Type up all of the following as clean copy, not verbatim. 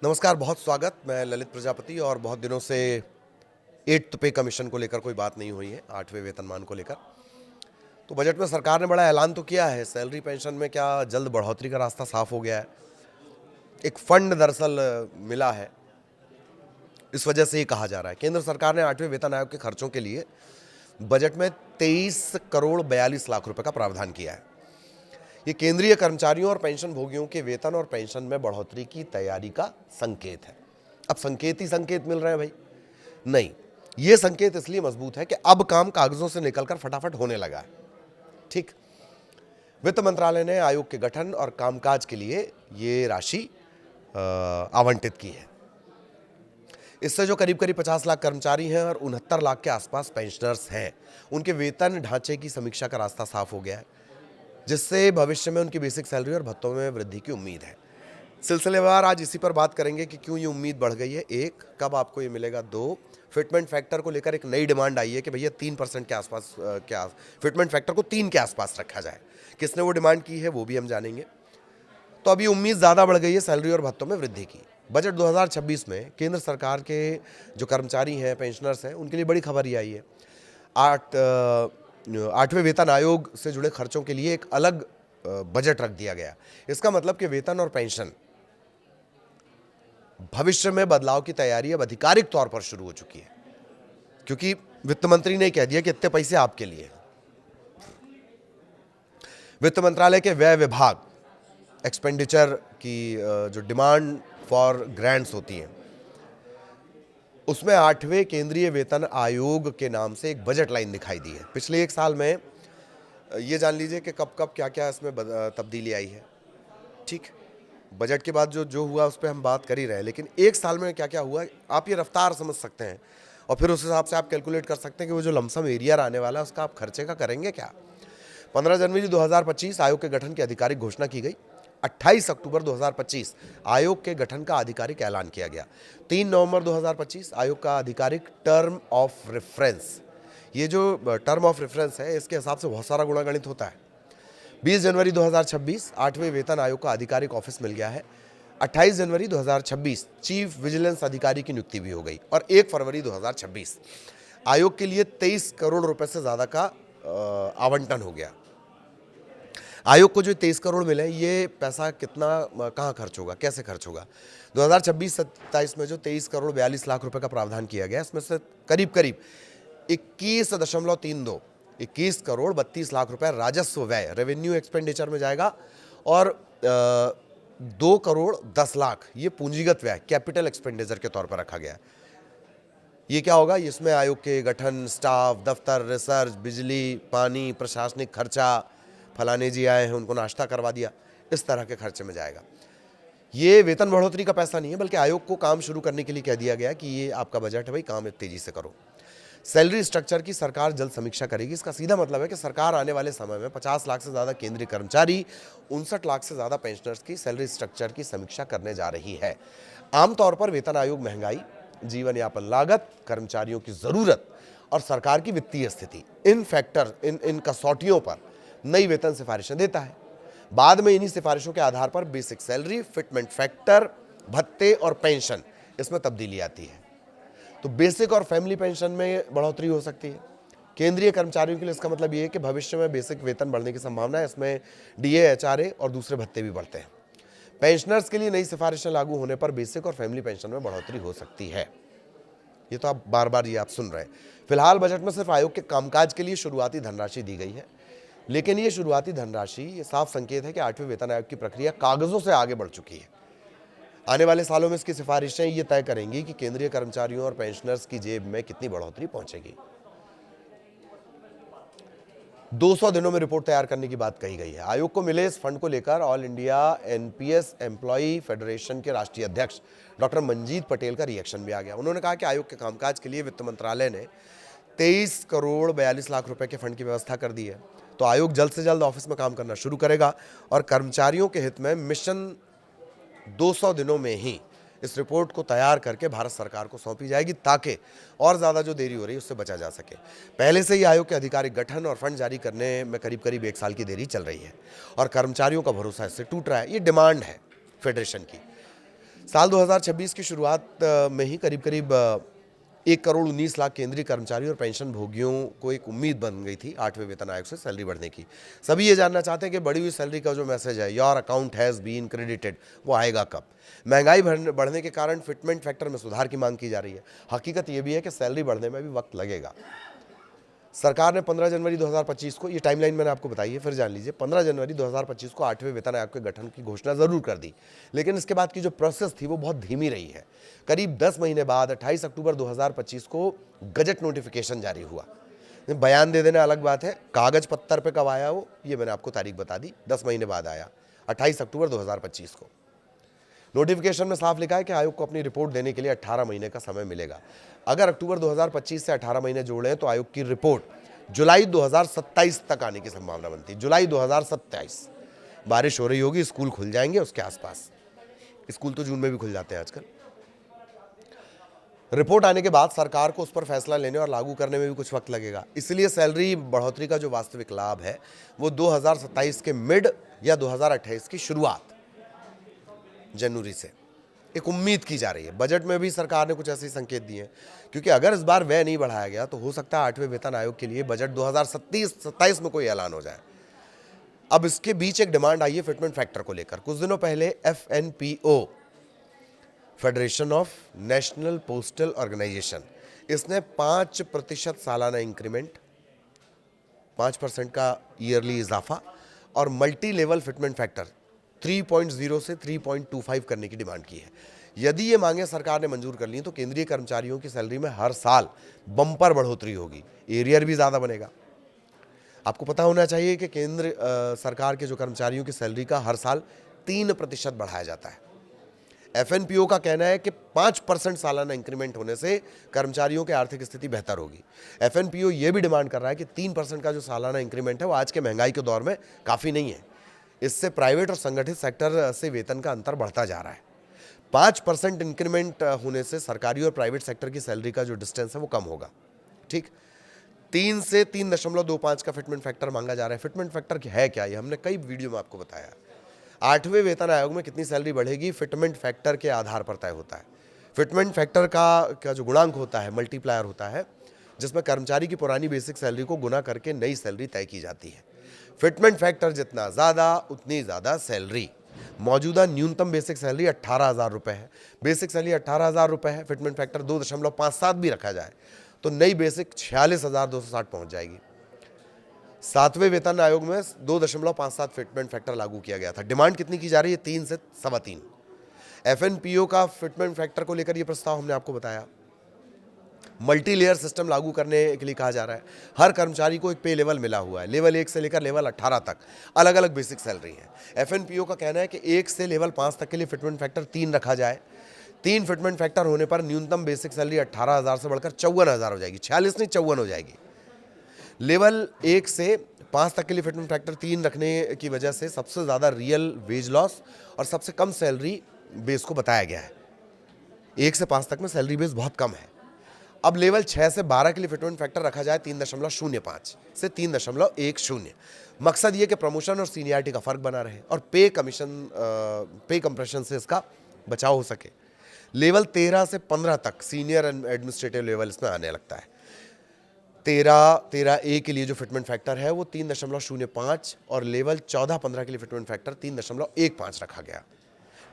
नमस्कार, बहुत स्वागत। मैं ललित प्रजापति और बहुत दिनों से 8th पे कमीशन को लेकर कोई बात नहीं हुई है, 8वें वेतनमान को लेकर। तो बजट में सरकार ने बड़ा ऐलान तो किया है, सैलरी पेंशन में क्या जल्द बढ़ोतरी का रास्ता साफ हो गया है। एक फंड दरअसल मिला है, इस वजह से ये कहा जा रहा है। केंद्र सरकार ने 8वें वेतन आयोग के खर्चों के लिए बजट में 23 करोड़ 42 लाख रुपए का प्रावधान किया है। ये केंद्रीय कर्मचारियों और पेंशन भोगियों के वेतन और पेंशन में बढ़ोतरी की तैयारी का संकेत है। अब संकेत ही संकेत मिल रहे हैं भाई, नहीं, ये संकेत इसलिए मजबूत है कि अब काम कागजों से निकलकर फटाफट होने लगा है। ठीक, वित्त मंत्रालय ने आयोग के गठन और कामकाज के लिए ये राशि आवंटित की है। इससे जो करीब करीब 50 लाख कर्मचारी हैं और 69 लाख के आसपास पेंशनर्स हैं, उनके वेतन ढांचे की समीक्षा का रास्ता साफ हो गया है, जिससे भविष्य में उनकी बेसिक सैलरी और भत्तों में वृद्धि की उम्मीद है। सिलसिलेवार आज इसी पर बात करेंगे कि क्यों ये उम्मीद बढ़ गई है। एक, कब आपको ये मिलेगा। दो, फिटमेंट फैक्टर को लेकर एक नई डिमांड आई है कि भैया 3% के आसपास क्या फिटमेंट फैक्टर को 3 के आसपास रखा जाए। किसने वो डिमांड की है वो भी हम जानेंगे। तो अभी उम्मीद ज़्यादा बढ़ गई है सैलरी और भत्तों में वृद्धि की। बजट 2026 में केंद्र सरकार के जो कर्मचारी हैं, पेंशनर्स हैं, उनके लिए बड़ी खबर ये आई है। 8वें वेतन आयोग से जुड़े खर्चों के लिए एक अलग बजट रख दिया गया। इसका मतलब कि वेतन और पेंशन भविष्य में बदलाव की तैयारी अब आधिकारिक तौर पर शुरू हो चुकी है, क्योंकि वित्त मंत्री ने कह दिया कि इतने पैसे आपके लिए हैं। वित्त मंत्रालय के व्यय विभाग एक्सपेंडिचर की जो डिमांड फॉर ग्रांट्स होती हैं, उसमें 8वें केंद्रीय वेतन आयोग के नाम से एक बजट लाइन दिखाई दी है। पिछले एक साल में ये जान लीजिए कि कब कब क्या क्या इसमें तब्दीली आई है। ठीक, बजट के बाद जो हुआ उस पर हम बात कर ही रहे हैं, लेकिन एक साल में क्या क्या हुआ आप ये रफ्तार समझ सकते हैं और फिर उस हिसाब से आप कैलकुलेट कर सकते हैं कि वो जो लमसम एरिया आने वाला है उसका आप खर्चे का करेंगे क्या। 15 जनवरी 2025 आयोग के गठन की आधिकारिक घोषणा की गई। 28 अक्टूबर 2025 आयोग के गठन का आधिकारिक ऐलान किया गया। 3 नवंबर 2025 आयोग का आधिकारिक टर्म ऑफ रेफरेंस, ये जो टर्म ऑफ रेफरेंस है इसके हिसाब से बहुत सारा गुणागणित होता है। 20 जनवरी 2026 8वें वेतन आयोग का आधिकारिक ऑफिस मिल गया है। 28 जनवरी 2026 चीफ विजिलेंस अधिकारी की नियुक्ति भी हो गई और 1 फरवरी 2026 आयोग के लिए 23 करोड़ रुपए से ज़्यादा का आवंटन हो गया। आयोग को जो 23 करोड़ मिले, ये पैसा कितना कहाँ खर्च होगा, कैसे खर्च होगा। 2026-27 में जो 23 करोड़ 42 लाख रुपए का प्रावधान किया गया, इसमें से करीब करीब 21 करोड़ 32 लाख रुपए राजस्व व्यय रेवेन्यू एक्सपेंडिचर में जाएगा और 2 करोड़ 10 लाख ये पूंजीगत व्यय कैपिटल एक्सपेंडिचर के तौर पर रखा गया। ये क्या होगा, इसमें आयोग के गठन, स्टाफ, दफ्तर, रिसर्च, बिजली, पानी, प्रशासनिक खर्चा, फलाने जी आए हैं उनको नाश्ता करवा दिया, इस तरह के खर्चे में जाएगा। ये वेतन बढ़ोतरी का पैसा नहीं है, बल्कि आयोग को काम शुरू करने के लिए कह दिया गया कि ये आपका बजट है भाई, काम तेजी से करो। सैलरी स्ट्रक्चर की सरकार जल्द समीक्षा करेगी। इसका सीधा मतलब है कि सरकार आने वाले समय में 50 लाख से ज़्यादा केंद्रीय कर्मचारी, 59 लाख से ज़्यादा पेंशनर्स की सैलरी स्ट्रक्चर की समीक्षा करने जा रही है। आमतौर पर वेतन आयोग महंगाई, जीवन यापन लागत, कर्मचारियों की ज़रूरत और सरकार की वित्तीय स्थिति, इन फैक्टर इन कसौटियों पर नई वेतन सिफारिशें देता है। बाद में इन्हीं सिफारिशों के आधार पर बेसिक सैलरी, फिटमेंट फैक्टर, भत्ते और पेंशन, इसमें तब्दीली आती है। तो बेसिक और फैमिली पेंशन में बढ़ोतरी हो सकती है। केंद्रीय कर्मचारियों के लिए इसका मतलब ये है कि भविष्य में बेसिक वेतन बढ़ने की संभावना है। इसमें डीए, एचआरए और दूसरे भत्ते भी बढ़ते हैं। पेंशनर्स के लिए नई सिफारिशें लागू होने पर बेसिक और फैमिली पेंशन में बढ़ोतरी हो सकती है। ये तो आप बार बार ये आप सुन रहे हैं। फिलहाल बजट में सिर्फ आयोग के कामकाज के लिए शुरुआती धनराशि दी गई है, लेकिन ये शुरुआती धनराशि ये साफ संकेत है कि 8वें वेतन आयोग की प्रक्रिया कागजों से आगे बढ़ चुकी है। आने वाले सालों में इसकी सिफारिशें ये तय करेंगी कि केंद्रीय कर्मचारियों और पेंशनर्स की जेब में कितनी बढ़ोतरी पहुंचेगी। 200 दिनों में रिपोर्ट तैयार करने की बात कही गई है। आयोग को मिले इस फंड को लेकर all India NPS employee federation के राष्ट्रीय अध्यक्ष डॉक्टर मंजीत पटेल का रिएक्शन भी आ गया। उन्होंने कहा कि आयोग के कामकाज के लिए वित्त मंत्रालय ने 23 करोड़ 42 लाख रुपए के फंड की व्यवस्था कर दी है, तो आयोग जल्द से जल्द ऑफिस में काम करना शुरू करेगा और कर्मचारियों के हित में मिशन 200 दिनों में ही इस रिपोर्ट को तैयार करके भारत सरकार को सौंपी जाएगी, ताकि और ज़्यादा जो देरी हो रही है उससे बचा जा सके। पहले से ही आयोग के आधिकारिक गठन और फंड जारी करने में करीब करीब 1 साल की देरी चल रही है और कर्मचारियों का भरोसा इससे टूट रहा है। ये डिमांड है फेडरेशन की। साल 2026 की शुरुआत में ही करीब करीब 1,19,00,000 केंद्रीय कर्मचारी और पेंशन भोगियों को एक उम्मीद बन गई थी 8वें वेतन आयोग से सैलरी बढ़ने की। सभी ये जानना चाहते हैं कि बढ़ी हुई सैलरी का जो मैसेज है, your account has been credited, वो आएगा कब? महंगाई बढ़ने के कारण फिटमेंट फैक्टर में सुधार की मांग की जा रही है। हकीकत ये भी है कि सैलरी बढ़ने में भी वक्त लगेगा। सरकार ने 15 जनवरी 2025 को, ये टाइमलाइन मैंने आपको बताई है, फिर जान लीजिए, 15 जनवरी 2025 को 8वें वेतन आयोग के गठन की घोषणा जरूर कर दी, लेकिन इसके बाद की जो प्रोसेस थी वो बहुत धीमी रही है। करीब 10 महीने बाद 28 अक्टूबर 2025 को गजट नोटिफिकेशन जारी हुआ। बयान दे देना अलग बात है, कागज पत्थर पे कब आया वो, ये मैंने आपको तारीख बता दी, 10 महीने बाद आया, 28 अक्टूबर 2025 को। नोटिफिकेशन में साफ लिखा है कि आयोग को अपनी रिपोर्ट देने के लिए 18 महीने का समय मिलेगा। अगर अक्टूबर 2025 से 18 महीने जोड़ें तो आयोग की रिपोर्ट जुलाई 2027 तक आने की संभावना बनती है। जुलाई 2027, बारिश हो रही होगी, स्कूल खुल जाएंगे उसके आसपास। स्कूल तो जून में भी खुल जाते हैं आजकल। रिपोर्ट आने के बाद सरकार को उस पर फैसला लेने और लागू करने में भी कुछ वक्त लगेगा। इसलिए सैलरी बढ़ोतरी का जो वास्तविक लाभ है वो 2027 के मिड या 2028 की शुरुआत जनवरी से एक उम्मीद की जा रही है। बजट में भी सरकार ने कुछ ऐसे संकेत दिए हैं, क्योंकि अगर इस बार व्यय नहीं बढ़ाया गया तो हो सकता है 8वें वेतन आयोग के लिए बजट 2027 में कोई ऐलान हो जाए। अब इसके बीच एक डिमांड आई है फिटमेंट फैक्टर को लेकर। कुछ दिनों पहले FNPO, Federation of National Postal Organisation, इसने 5% सालाना इंक्रीमेंट, 5% का ईयरली इजाफा और मल्टी लेवल फिटमेंट फैक्टर 3.0 से 3.25 करने की डिमांड की है। यदि ये मांगे सरकार ने मंजूर कर ली तो केंद्रीय कर्मचारियों की सैलरी में हर साल बम्पर बढ़ोतरी होगी, एरियर भी ज़्यादा बनेगा। आपको पता होना चाहिए कि केंद्र सरकार के जो कर्मचारियों की सैलरी का हर साल 3% बढ़ाया जाता है। FNPO का कहना है कि 5% सालाना इंक्रीमेंट होने से कर्मचारियों की आर्थिक स्थिति बेहतर होगी। FNPO ये भी डिमांड कर रहा है कि 3% का जो सालाना इंक्रीमेंट है वो आज के महंगाई के दौर में काफ़ी नहीं है। इससे प्राइवेट और संगठित सेक्टर से वेतन का अंतर बढ़ता जा रहा है। 5% इंक्रीमेंट होने से सरकारी और प्राइवेट सेक्टर की सैलरी का जो डिस्टेंस है वो कम होगा। ठीक, 3 से 3.25 का फिटमेंट फैक्टर मांगा जा रहा है। फिटमेंट फैक्टर है क्या, ये हमने कई वीडियो में आपको बताया। 8वें वेतन आयोग में कितनी सैलरी बढ़ेगी फिटमेंट फैक्टर के आधार पर तय होता है। फिटमेंट फैक्टर का जो गुणांक होता है, मल्टीप्लायर होता है, जिसमें कर्मचारी की पुरानी बेसिक सैलरी को गुना करके नई सैलरी तय की जाती है। फिटमेंट फैक्टर जितना ज़्यादा उतनी ज़्यादा सैलरी। मौजूदा न्यूनतम बेसिक सैलरी 18,000 रुपये है। बेसिक सैलरी 18,000 रुपये है, फिटमेंट फैक्टर 2.57 भी रखा जाए तो नई बेसिक 46,260 पहुंच जाएगी। 7वें वेतन आयोग में 2.57 फिटमेंट फैक्टर लागू किया गया था। डिमांड कितनी की जा रही है? 3 से 3.25। FNPO का फिटमेंट फैक्टर को लेकर यह प्रस्ताव हमने आपको बताया। मल्टी लेयर सिस्टम लागू करने के लिए कहा जा रहा है। हर कर्मचारी को एक पे लेवल मिला हुआ है, लेवल 1 से लेकर लेवल 18 तक अलग अलग बेसिक सैलरी है। FNPO का कहना है कि 1 से लेवल 5 तक के लिए फिटमेंट फैक्टर 3 रखा जाए। 3 फिटमेंट फैक्टर होने पर न्यूनतम बेसिक सैलरी 18,000 से बढ़कर 54,000 हो जाएगी, 46 नहीं 54 हो जाएगी। लेवल 1 से 5 तक के लिए फिटमेंट फैक्टर 3 रखने की वजह से सबसे ज़्यादा रियल वेज लॉस और सबसे कम सैलरी बेस को बताया गया है। 1 से 5 तक में सैलरी बेस बहुत कम है। अब लेवल 6 से 12 के लिए फिटमेंट फैक्टर रखा जाए 3.05 से 3.10। मकसद ये कि प्रमोशन और सीनियरिटी का फर्क बना रहे और पे कंप्रेशन से इसका बचाव हो सके। लेवल 13 से 15 तक सीनियर एडमिनिस्ट्रेटिव लेवल इसमें आने लगता है। 13A के लिए जो फिटमेंट फैक्टर है वो 3.05 और लेवल 14-15 के लिए फिटमेंट फैक्टर 3.15 रखा गया।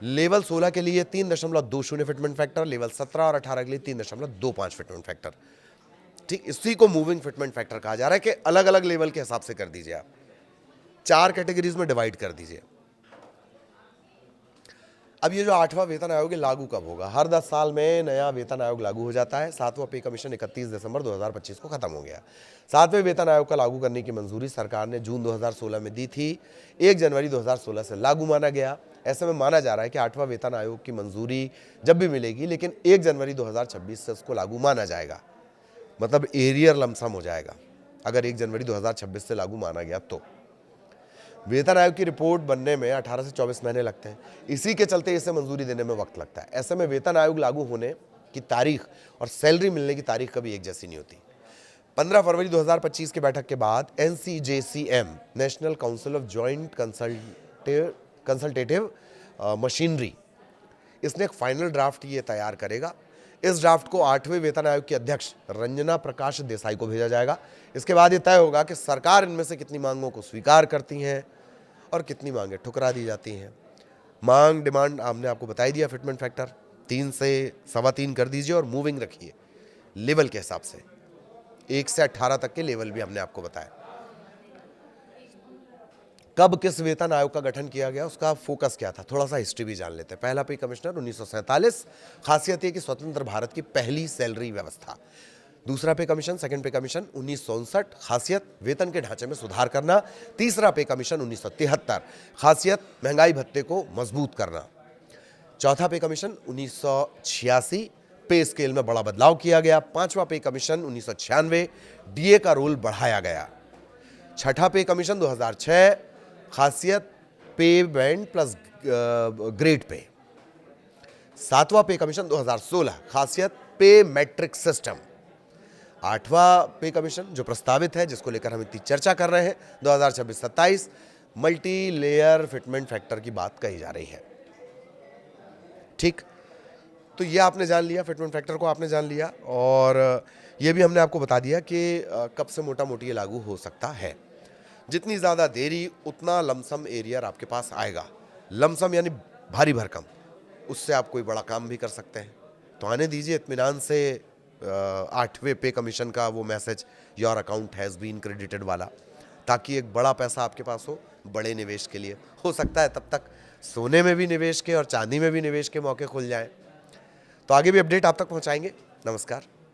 लेवल 16 के लिए 3.20 फिटमेंट फैक्टर, लेवल 17 और 18 के लिए 3.25 फिटमेंट फैक्टर। ठीक, इसी को मूविंग फिटमेंट फैक्टर कहा जा रहा है कि अलग अलग लेवल के हिसाब से कर दीजिए आप, 4 कैटेगरीज में डिवाइड कर दीजिए। अब ये जो 8वां वेतन आयोग है लागू कब होगा? हर 10 साल में नया वेतन आयोग लागू हो जाता है। 7वां पे कमीशन 31 दिसंबर 2025 को खत्म हो गया। 7वें वेतन आयोग का लागू करने की मंजूरी सरकार ने जून 2016 में दी थी। 1 जनवरी 2016 से लागू माना गया। ऐसे में माना जा रहा है कि 8वां वेतन आयोग की मंजूरी जब भी मिलेगी, लेकिन 1 जनवरी 2026 से उसको लागू माना जाएगा, मतलब एरियर लमसम हो जाएगा अगर 1 जनवरी 2026 से लागू माना गया तो। वेतन आयोग की रिपोर्ट बनने में 18 से 24 महीने लगते हैं। इसी के चलते इसे मंजूरी देने में वक्त लगता है। ऐसे में वेतन आयोग लागू होने की तारीख और सैलरी मिलने की तारीख कभी एक जैसी नहीं होती। 15 फरवरी 2025 की बैठक के बाद NCJCM, national council of joint consultative machinery, इसने एक फाइनल ड्राफ्ट ये तैयार करेगा। इस ड्राफ्ट को 8वें वेतन आयोग के अध्यक्ष रंजना प्रकाश देसाई को भेजा जाएगा। इसके बाद ये तय होगा कि सरकार इनमें से कितनी मांगों को स्वीकार करती हैं और कितनी मांगें ठुकरा दी जाती हैं। मांग डिमांड हमने आपको बताई दिया, फिटमेंट फैक्टर 3 से 3.25 कर दीजिए और मूविंग रखिए लेवल के हिसाब से। 1 से 18 तक के लेवल भी हमने आपको बताया। कब किस वेतन आयोग का गठन किया गया, उसका फोकस क्या था, थोड़ा सा हिस्ट्री भी जान लेते हैं। पहला पे कमिश्नर 1947, खासियत ये कि स्वतंत्र भारत की पहली सैलरी व्यवस्था। दूसरा पे कमीशन, सेकंड पे कमीशन 1959, खासियत वेतन के ढांचे में सुधार करना। तीसरा पे कमीशन 1973, खासियत महंगाई भत्ते को मजबूत करना। चौथा पे कमीशन 1986, पे स्केल में बड़ा बदलाव किया गया। पांचवा पे कमीशन 1996, डीए का रोल बढ़ाया गया। छठा पे कमीशन 2006, खासियत पे बैंड प्लस ग्रेड पे। सातवां पे कमीशन 2016, खासियत पे मैट्रिक सिस्टम। आठवां पे कमीशन जो प्रस्तावित है, जिसको लेकर हम इतनी चर्चा कर रहे हैं, 2026-27 मल्टी लेयर फिटमेंट फैक्टर की बात कही जा रही है। ठीक, तो ये आपने जान लिया, फिटमेंट फैक्टर को आपने जान लिया, और ये भी हमने आपको बता दिया कि कब से मोटा मोटी ये लागू हो सकता है। जितनी ज़्यादा देरी उतना लमसम एरियर आपके पास आएगा। लमसम यानी भारी भरकम, उससे आप कोई बड़ा काम भी कर सकते हैं। तो आने दीजिए इत्मीनान से 8वें पे कमीशन का वो message, your account has been credited वाला, ताकि एक बड़ा पैसा आपके पास हो बड़े निवेश के लिए। हो सकता है तब तक सोने में भी निवेश के और चांदी में भी निवेश के मौके खुल जाएं। तो आगे भी अपडेट आप तक पहुंचाएंगे। नमस्कार।